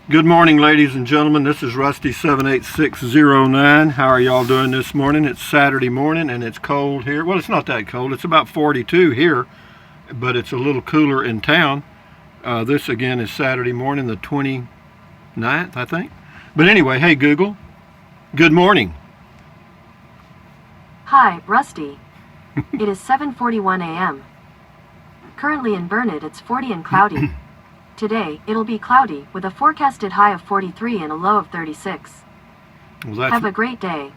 Good morning, ladies and gentlemen. This is Rusty 78609. How are y'all doing this morning? It's Saturday morning and it's cold here. Well, it's not that cold. It's about 42 here, but it's a little cooler in town. This again is Saturday morning, the 29th, I think. But anyway, hey Google, good morning. Hi, Rusty. It is 7:41 a.m. Currently in Burnett, it's 40 and cloudy. Today, it'll be cloudy, with a forecasted high of 43 and a low of 36. Well, Have a great day.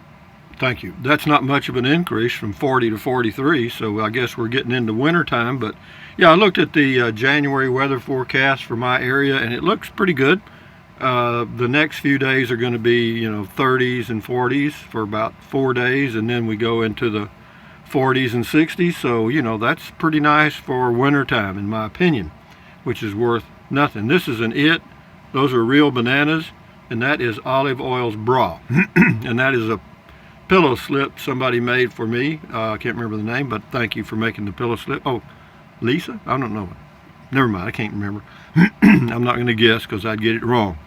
Thank you. That's not much of an increase from 40 to 43, so I guess we're getting into winter time. But yeah, I looked at the January weather forecast for my area, and it looks pretty good. The next few days are going to be, 30s and 40s for about 4 days, and then we go into the 40s and 60s. So, that's pretty nice for winter time, in my opinion, which is worth nothing. This is an it. Those are real bananas, and that is Olive Oil's bra. And that is a pillow slip somebody made for me. I can't remember the name, but thank you for making the pillow slip. Oh, Lisa? I don't know. Never mind, I can't remember. I'm not going to guess because I'd get it wrong.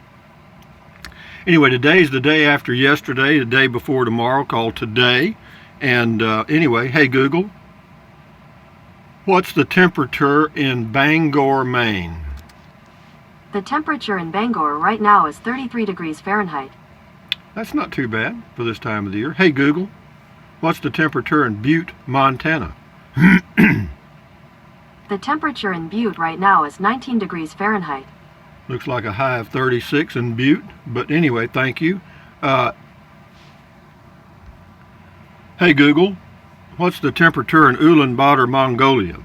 Anyway, today's the day after yesterday, the day before tomorrow, called today. And anyway, hey Google, what's the temperature in Bangor, Maine? The temperature in Bangor right now is 33 degrees Fahrenheit. That's not too bad for this time of the year. Hey Google, what's the temperature in Butte, Montana? The temperature in Butte right now is 19 degrees Fahrenheit. Looks like a high of 36 in Butte, but anyway, thank you. Hey Google, what's the temperature in Ulaanbaatar, Mongolia?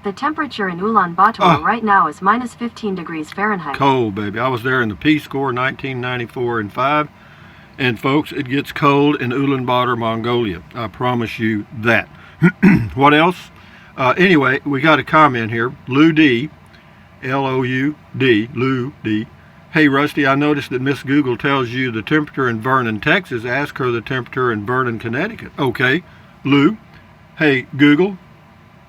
The temperature in Ulaanbaatar right now is minus 15 degrees Fahrenheit. Cold, baby. I was there in the Peace Corps 1994 and 5. And folks, it gets cold in Ulaanbaatar, Mongolia. I promise you that. What else? Anyway, we got a comment here. Lou D, L-O-U-D, Lou D. Hey Rusty, I noticed that Miss Google tells you the temperature in Vernon, Texas. Ask her the temperature in Vernon, Connecticut. Okay, Lou. Hey Google,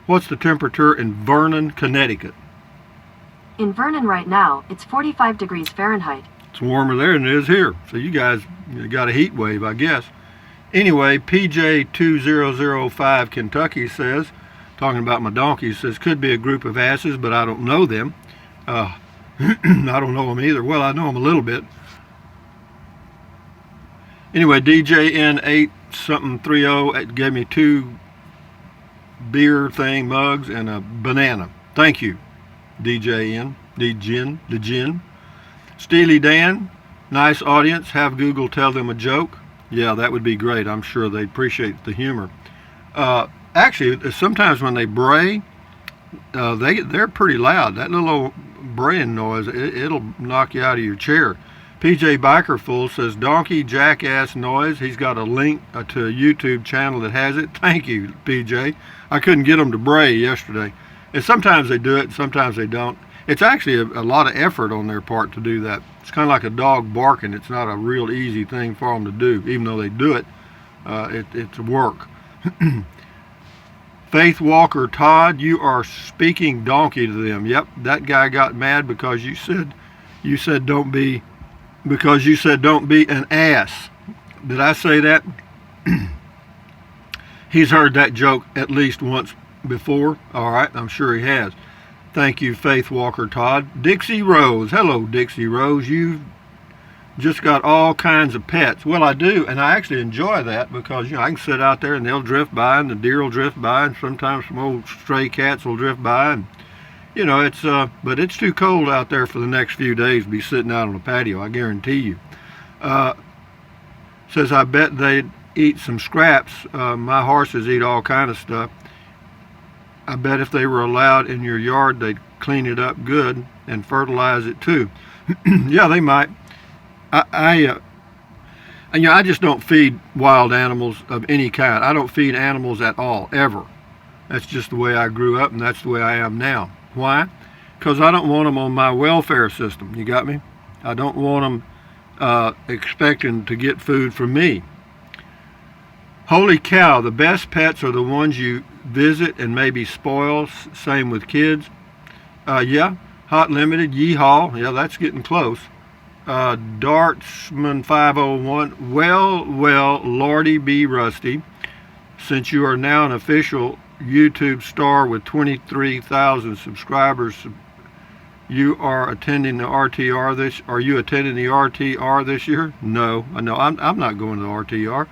what's the temperature in Vernon, Connecticut? In Vernon right now, it's 45 degrees Fahrenheit. It's warmer there than it is here. So you guys got a heat wave, I guess. Anyway, PJ2005 Kentucky says, talking about my donkey, says, could be a group of asses, but I don't know them. I don't know them either. Well, I know them a little bit. Anyway, DJN8 something 30 gave me 2 beer thing mugs and a banana. Thank you, DJN, the gin. Steely Dan, nice audience. Have Google tell them a joke. Yeah, that would be great. I'm sure they'd appreciate the humor. Actually, sometimes when they bray, they're pretty loud. That little old braying noise, it'll knock you out of your chair. PJ Bikerful says, donkey jackass noise. He's got a link to a YouTube channel that has it. Thank you, PJ. I couldn't get them to bray yesterday. And sometimes they do it, sometimes they don't. It's actually a lot of effort on their part to do that. It's kind of like a dog barking. It's not a real easy thing for them to do. Even though they do it, it's work. Faith Walker Todd, you are speaking donkey to them. Yep, that guy got mad because you said don't be an ass. Did I say that? He's heard that joke at least once before. All right, I'm sure he has. Thank you, Faith Walker Todd. Dixie Rose. Hello, Dixie Rose. You've just got all kinds of pets. Well, I do, and I actually enjoy that because, I can sit out there and they'll drift by and the deer will drift by and sometimes some old stray cats will drift by. And, but it's too cold out there for the next few days to be sitting out on the patio, I guarantee you. Says, I bet they'd eat some scraps. My horses eat all kind of stuff. I bet if they were allowed in your yard, they'd clean it up good and fertilize it too. Yeah, they might. I just don't feed wild animals of any kind. I don't feed animals at all, ever. That's just the way I grew up, and that's the way I am now. Why? Because I don't want them on my welfare system. You got me? I don't want them expecting to get food from me. Holy cow, the best pets are the ones you visit and maybe spoil. Same with kids. Yeah, Hot Limited, Yeehaw. Yeah, that's getting close. Dartsman 501. Well, Lordy B. Rusty. Since you are now an official YouTube star with 23,000 subscribers, you are attending the RTR this. Are you attending the RTR this year? No, I'm not going to the RTR.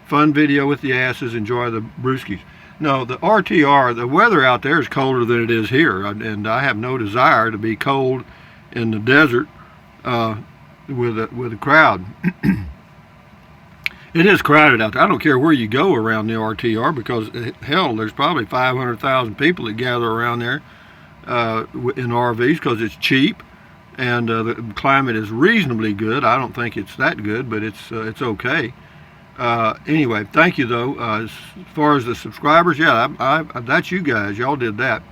Fun video with the asses. Enjoy the brewskis. No, the RTR. The weather out there is colder than it is here, and I have no desire to be cold in the desert with a crowd. It is crowded out there. I don't care where you go around the RTR because, hell, there's probably 500,000 people that gather around there in RVs because it's cheap and the climate is reasonably good. I don't think it's that good, but it's okay. Anyway, thank you though. As far as the subscribers, yeah, that's you guys. Y'all did that.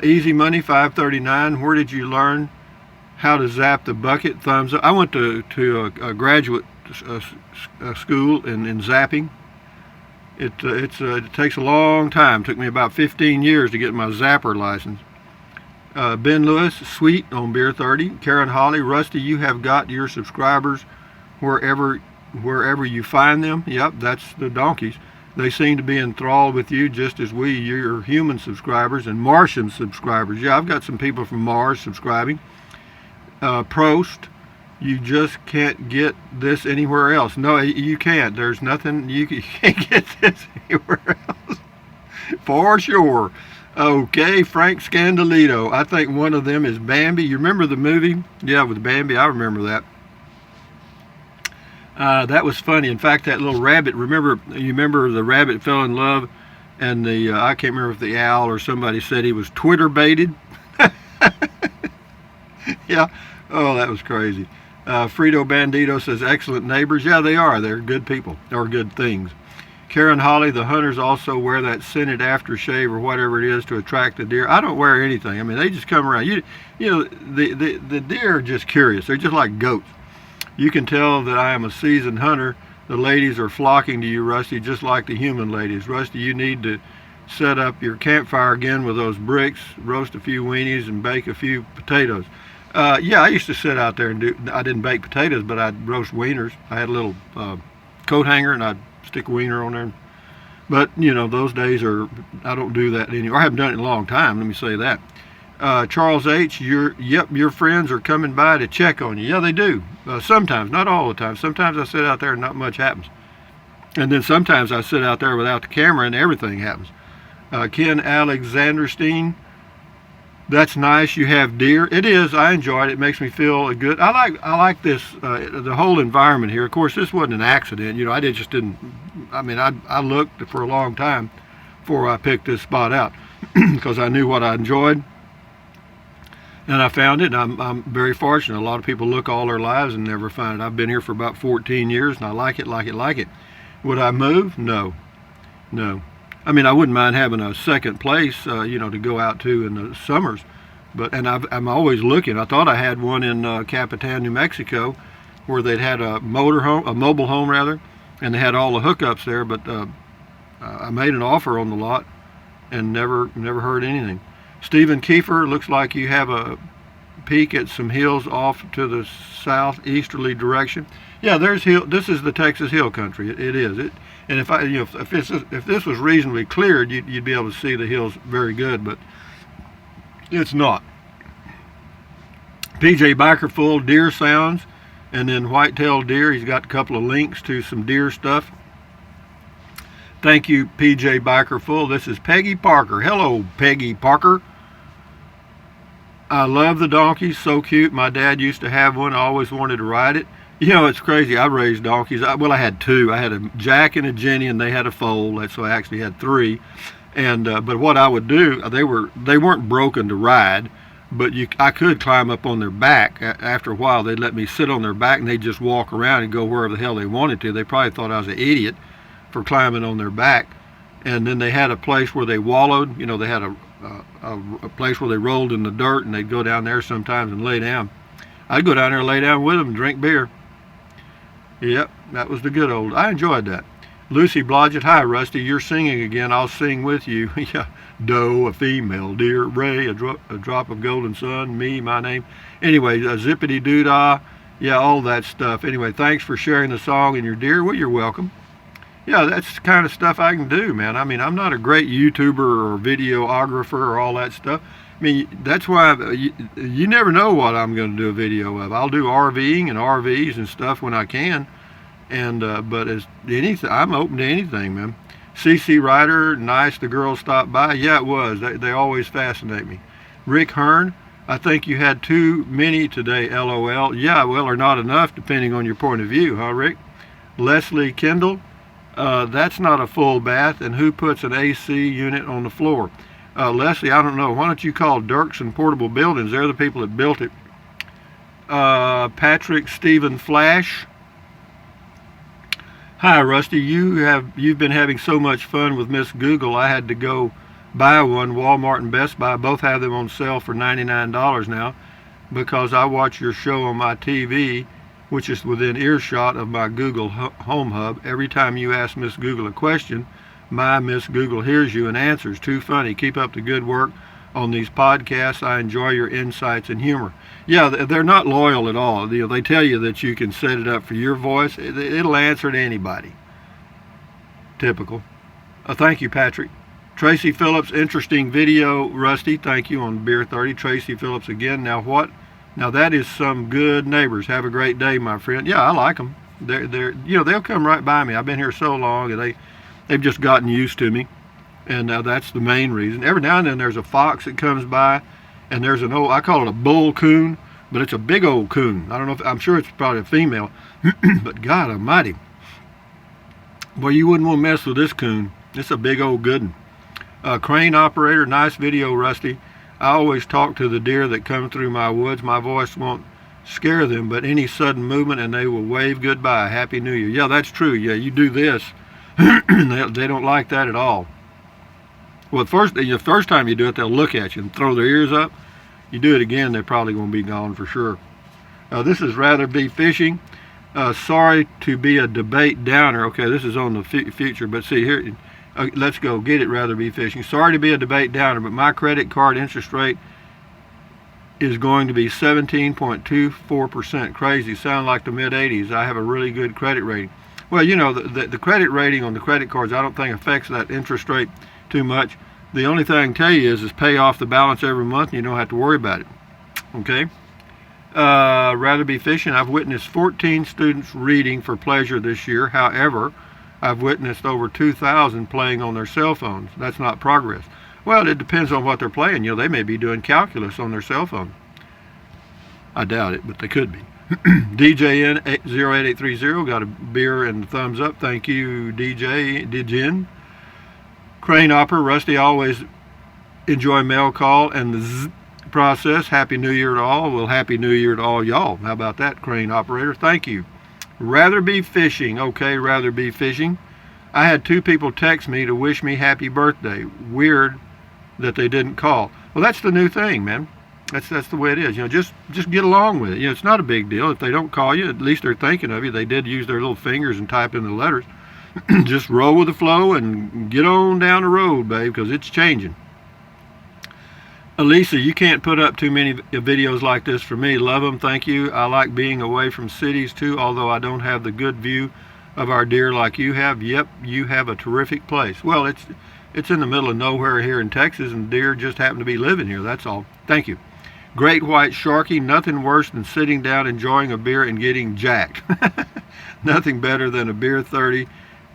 Easy Money 539. Where did you learn how to zap the bucket? Thumbs up. I went to a graduate school in zapping. It takes a long time. It took me about 15 years to get my zapper license. Ben Lewis, sweet on Beer 30. Karen Holly, Rusty, you have got your subscribers wherever you find them. Yep, that's the donkeys. They seem to be enthralled with you just as your human subscribers and Martian subscribers. Yeah, I've got some people from Mars subscribing. Prost, you just can't get this anywhere else. No, you can't. There's nothing, you can't get this anywhere else. For sure. Okay, Frank Scandalito. I think one of them is Bambi. You remember the movie? Yeah, with Bambi. I remember that. That was funny. In fact, that little rabbit, you remember the rabbit fell in love and I can't remember if the owl or somebody said he was Twitter baited. Yeah. Oh, that was crazy. Frito Bandito says, excellent neighbors. Yeah, they are. They're good people, or good things. Karen Holly, the hunters also wear that scented aftershave or whatever it is to attract the deer. I don't wear anything. I mean, they just come around. You know, the deer are just curious. They're just like goats. You can tell that I am a seasoned hunter. The ladies are flocking to you, Rusty, just like the human ladies. Rusty, you need to set up your campfire again with those bricks, roast a few weenies, and bake a few potatoes. Yeah, I used to sit out there and I didn't bake potatoes, but I'd roast wieners. I had a little coat hanger and I'd stick a wiener on there. But, you know, those days I don't do that anymore. I haven't done it in a long time, let me say that. Charles H., your friends are coming by to check on you. Yeah, they do. Sometimes, not all the time. Sometimes I sit out there and not much happens. And then sometimes I sit out there without the camera and everything happens. Ken Alexanderstein, that's nice. You have deer. It is. I enjoy it. It makes me feel good. I like this. The whole environment here. Of course, this wasn't an accident. You know, I didn't. I mean, I looked for a long time before I picked this spot out because I knew what I enjoyed, and I found it. And I'm very fortunate. A lot of people look all their lives and never find it. I've been here for about 14 years, and I like it. Would I move? No. I mean, I wouldn't mind having a second place, you know, to go out to in the summers. And I'm always looking. I thought I had one in Capitan, New Mexico, where they'd had a mobile home rather, and they had all the hookups there. But I made an offer on the lot and never heard anything. Stephen Kiefer, looks like you have a peek at some hills off to the southeasterly direction. Yeah, there's hill. This is the Texas hill country. It is. And if this was reasonably cleared, you'd be able to see the hills very good, but it's not. PJ Bikerful, deer sounds, and then white-tailed deer. He's got a couple of links to some deer stuff. Thank you, PJ Bikerful. This is Peggy Parker. Hello, Peggy Parker. I love the donkeys, so cute. My dad used to have one. I always wanted to ride it. You know, it's crazy. I raised donkeys. I had two. I had a Jack and a Jenny, and they had a foal. So I actually had three. And but what I would do, they weren't broken to ride, but I could climb up on their back. After a while, they'd let me sit on their back, and they'd just walk around and go wherever the hell they wanted to. They probably thought I was an idiot for climbing on their back. And then they had a place where they wallowed. You know, they had a place where they rolled in the dirt, and they'd go down there sometimes and lay down. I'd go down there and lay down with them and drink beer. Yep, that was the good old. I enjoyed that. Lucy Blodgett, hi Rusty, you're singing again. I'll sing with you. Yeah, Doe, a female deer, Ray, a drop of golden sun, me, my name. Anyway, zippity doo dah, yeah, all that stuff. Anyway, thanks for sharing the song and your deer. Well, you're welcome. Yeah, that's the kind of stuff I can do, man. I mean, I'm not a great YouTuber or videographer or all that stuff. I mean, that's why you never know what I'm going to do a video of. I'll do RVing and RVs and stuff when I can, and but as anything, I'm open to anything, man. CC Ryder, nice. The girls stopped by. Yeah, it was. They always fascinate me. Rick Hearn, I think you had too many today. LOL. Yeah, well, or not enough, depending on your point of view, huh, Rick? Leslie Kendall, that's not a full bath. And who puts an AC unit on the floor? Leslie, I don't know. Why don't you call Dirksen Portable Buildings? They're the people that built it. Patrick Stephen Flash. Hi, Rusty. You've been having so much fun with Miss Google. I had to go buy one. Walmart and Best Buy both have them on sale for $99 now because I watch your show on my TV, which is within earshot of my Google Home Hub. Every time you ask Miss Google a question, my Miss Google hears you and answers. Too funny. Keep up the good work on these podcasts. I enjoy your insights and humor. Yeah, they're not loyal at all. They tell you that you can set it up for your voice. It'll answer to anybody. Typical. Thank you, Patrick. Tracy Phillips, interesting video, Rusty. Thank you on Beer 30. Tracy Phillips again. Now what? Now that is some good neighbors. Have a great day, my friend. Yeah, I like them. They'll come right by me. I've been here so long, and they've just gotten used to me, and that's the main reason. Every now and then there's a fox that comes by, and there's an old, I call it a bull coon, but it's a big old coon. I don't know I'm sure it's probably a female, but God almighty. Boy, you wouldn't want to mess with this coon. It's a big old good one. Crane operator, nice video, Rusty. I always talk to the deer that come through my woods. My voice won't scare them, but any sudden movement and they will wave goodbye. Happy New Year. Yeah, that's true. Yeah, you do this. They don't like that at all. Well, the first time you do it, they'll look at you and throw their ears up. You do it again, they're probably going to be gone for sure. This is Rather Be Fishing. Sorry to be a debate downer. Okay, this is on the future, but see here, let's go. Get it, Rather Be Fishing. Sorry to be a debate downer, but my credit card interest rate is going to be 17.24%. Crazy. Sound like the mid-80s. I have a really good credit rating. Well, you know, the credit rating on the credit cards, I don't think affects that interest rate too much. The only thing I can tell you is pay off the balance every month and you don't have to worry about it. Okay? Rather Be Fishing. I've witnessed 14 students reading for pleasure this year. However, I've witnessed over 2,000 playing on their cell phones. That's not progress. Well, it depends on what they're playing. You know, they may be doing calculus on their cell phone. I doubt it, but they could be. DJN 08830 got a beer and a thumbs up. Thank you, DJN. Crane Opera, Rusty, always enjoy mail call and the zzz process. Happy New Year to all. Well, Happy New Year to all y'all. How about that, Crane Operator? Thank you. Rather Be Fishing. Okay, Rather Be Fishing. I had 2 people text me to wish me happy birthday. Weird that they didn't call. Well, that's the new thing, man. That's the way it is. You know, just get along with it. You know, it's not a big deal. If they don't call you, at least they're thinking of you. They did use their little fingers and type in the letters. Just roll with the flow and get on down the road, babe, because it's changing. Elisa, you can't put up too many videos like this for me. Love them, thank you. I like being away from cities too, although I don't have the good view of our deer like you have. Yep, you have a terrific place. Well, it's in the middle of nowhere here in Texas, and deer just happen to be living here, that's all. Thank you. Great White Sharky, nothing worse than sitting down enjoying a beer and getting jacked. Nothing better than a beer 30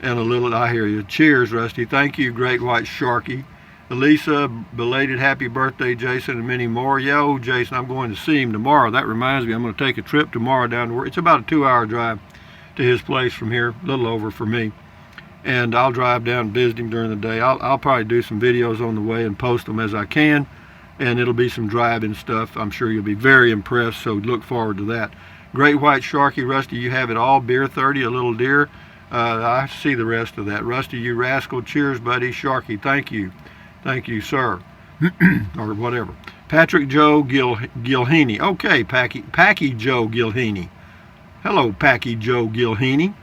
and a little, I hear you. Cheers, Rusty. Thank you, Great White Sharky. Elisa, belated happy birthday, Jason, and many more. Yeah, oh, Jason, I'm going to see him tomorrow. That reminds me, I'm going to take a trip tomorrow down to work. It's about a 2-hour drive to his place from here, a little over for me. And I'll drive down and visit him during the day. I'll probably do some videos on the way and post them as I can. And it'll be some driving stuff. I'm sure you'll be very impressed, so look forward to that. Great White Sharky, Rusty, you have it all. Beer 30, a little deer. I see the rest of that. Rusty, you rascal. Cheers, buddy. Sharky, thank you. Thank you, sir. Or whatever. Patrick Joe Gilheeney. Okay, Packy Joe Gilheeney. Hello, Packy Joe Gilheeney.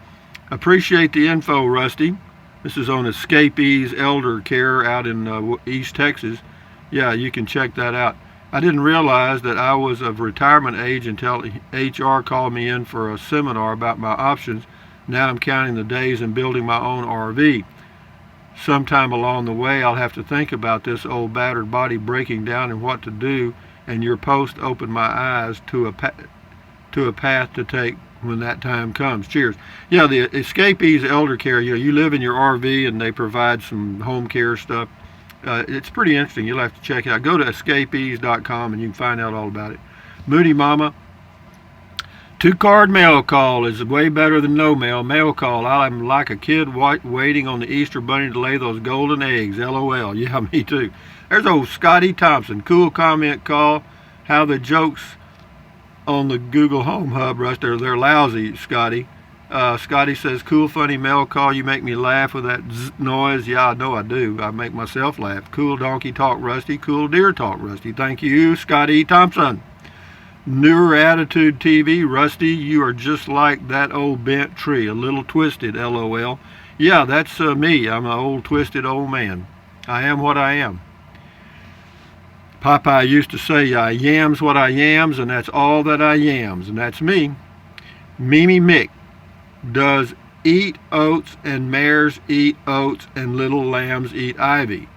Appreciate the info, Rusty. This is on Escapees Elder Care out in East Texas. Yeah, you can check that out. I didn't realize that I was of retirement age until HR called me in for a seminar about my options. Now I'm counting the days and building my own RV. Sometime along the way, I'll have to think about this old battered body breaking down and what to do, and your post opened my eyes to a path to take when that time comes. Cheers. Yeah, the Escapees Elder Care, you live in your RV and they provide some home care stuff. It's pretty interesting. You'll have to check it out. Go to escapees.com and you can find out all about it. Moody Mama, 2-card mail call is way better than no mail. Mail call, I'm like a kid waiting on the Easter Bunny to lay those golden eggs. LOL. Yeah, me too. There's old Scotty Thompson. Cool comment call. How the jokes on the Google Home Hub, Russ, they're lousy, Scotty. Scotty says, cool, funny mail call. You make me laugh with that noise. Yeah, I know I do. I make myself laugh. Cool donkey talk, Rusty. Cool deer talk, Rusty. Thank you, Scotty Thompson. Newer Attitude TV, Rusty, you are just like that old bent tree, a little twisted, LOL. Yeah, that's me. I'm an old twisted old man. I am what I am. Popeye used to say, I yams what I yams, and that's all that I yams, and that's me. Mimi Mick does eat oats, and mares eat oats, and little lambs eat ivy.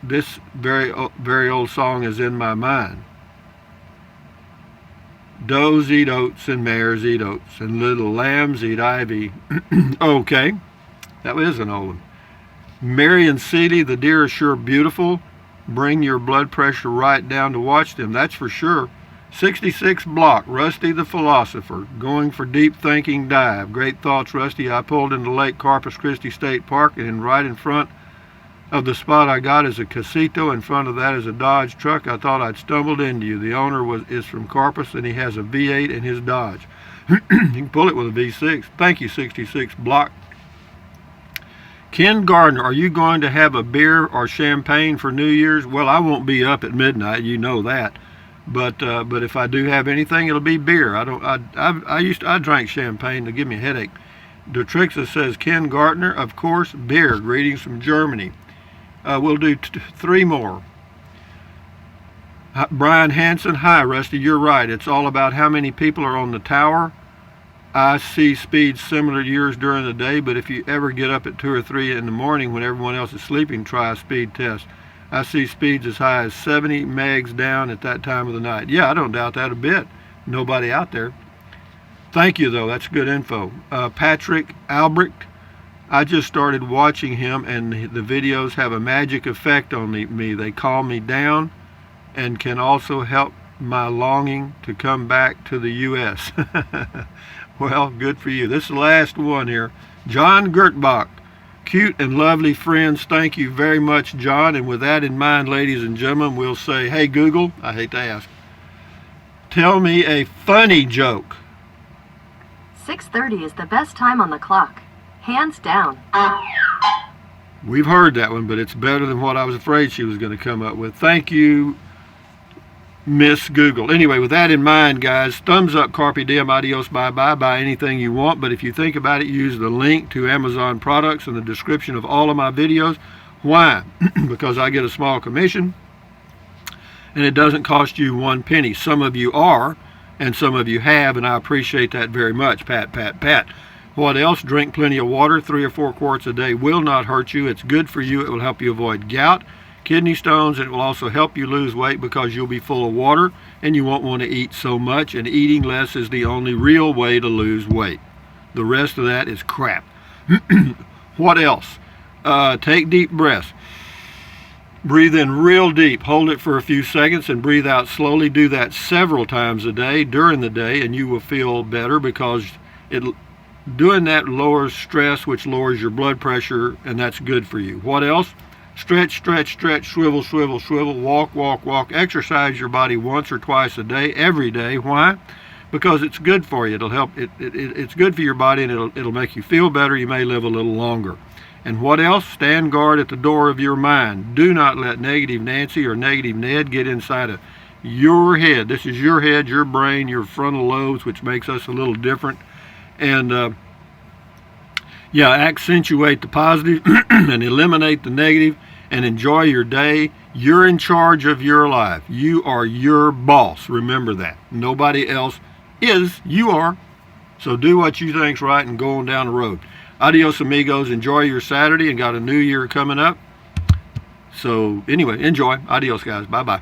This very old song is in my mind. Does eat oats, and mares eat oats, and little lambs eat ivy. Okay, that is an old one. Marion Seeley, the deer is sure beautiful. Bring your blood pressure right down to watch them, that's for sure. 66 Block, Rusty the Philosopher, going for deep thinking dive. Great thoughts, Rusty. I pulled into Lake Corpus Christi State Park, and right in front of the spot I got is a Casito. In front of that is a Dodge truck. I thought I'd stumbled into you. The owner is from Corpus, and he has a V8 in his Dodge. You can pull it with a V6. Thank you, 66 Block. Ken Gardner, are you going to have a beer or champagne for New Year's? Well, I won't be up at midnight, you know that. But if I do have anything, it'll be beer. I drank champagne to give me a headache. Detrixa says, Ken Gardner, of course, beer. Greetings from Germany. We'll do 3 more. Brian Hansen, hi, Rusty, you're right. It's all about how many people are on the tower. I see speeds similar to yours during the day, but if you ever get up at 2 or 3 in the morning when everyone else is sleeping, try a speed test. I see speeds as high as 70 megs down at that time of the night. Yeah, I don't doubt that a bit. Nobody out there. Thank you, though. That's good info. Patrick Albrecht, I just started watching him, and the videos have a magic effect on me. They calm me down and can also help my longing to come back to the U.S. Well, good for you. This is the last one here. John Gertbach. Cute and lovely friends, thank you very much, John. And with that in mind, ladies and gentlemen, we'll say, hey, Google, I hate to ask, tell me a funny joke. 6:30 is the best time on the clock. Hands down. We've heard that one, but it's better than what I was afraid she was going to come up with. Thank you, Miss Google. Anyway, with that in mind, guys, thumbs up, carpe diem, adios, bye-bye, buy anything you want. But if you think about it, use the link to Amazon products in the description of all of my videos. Why? Because I get a small commission, and it doesn't cost you 1 penny. Some of you are, and some of you have, and I appreciate that very much. Pat, pat, pat. What else? Drink plenty of water. 3 or 4 quarts a day will not hurt you. It's good for you. It will help you avoid gout, kidney stones, and it will also help you lose weight because you'll be full of water and you won't want to eat so much, and eating less is the only real way to lose weight. The rest of that is crap. What else? Take deep breaths. Breathe in real deep, hold it for a few seconds, and breathe out slowly. Do that several times a day during the day, and you will feel better because doing that lowers stress, which lowers your blood pressure, and that's good for you. What else? Stretch, stretch, stretch, swivel, swivel, swivel, walk, walk, walk. Exercise your body once or twice a day, every day. Why? Because it's good for you. It'll help. It's good for your body, and it'll make you feel better. You may live a little longer. And what else? Stand guard at the door of your mind. Do not let negative Nancy or negative Ned get inside of your head. This is your head, your brain, your frontal lobes, which makes us a little different. And Yeah, accentuate the positive and eliminate the negative and enjoy your day. You're in charge of your life. You are your boss. Remember that. Nobody else is. You are. So do what you think's right and go on down the road. Adios, amigos. Enjoy your Saturday and got a new year coming up. So anyway, enjoy. Adios, guys. Bye-bye.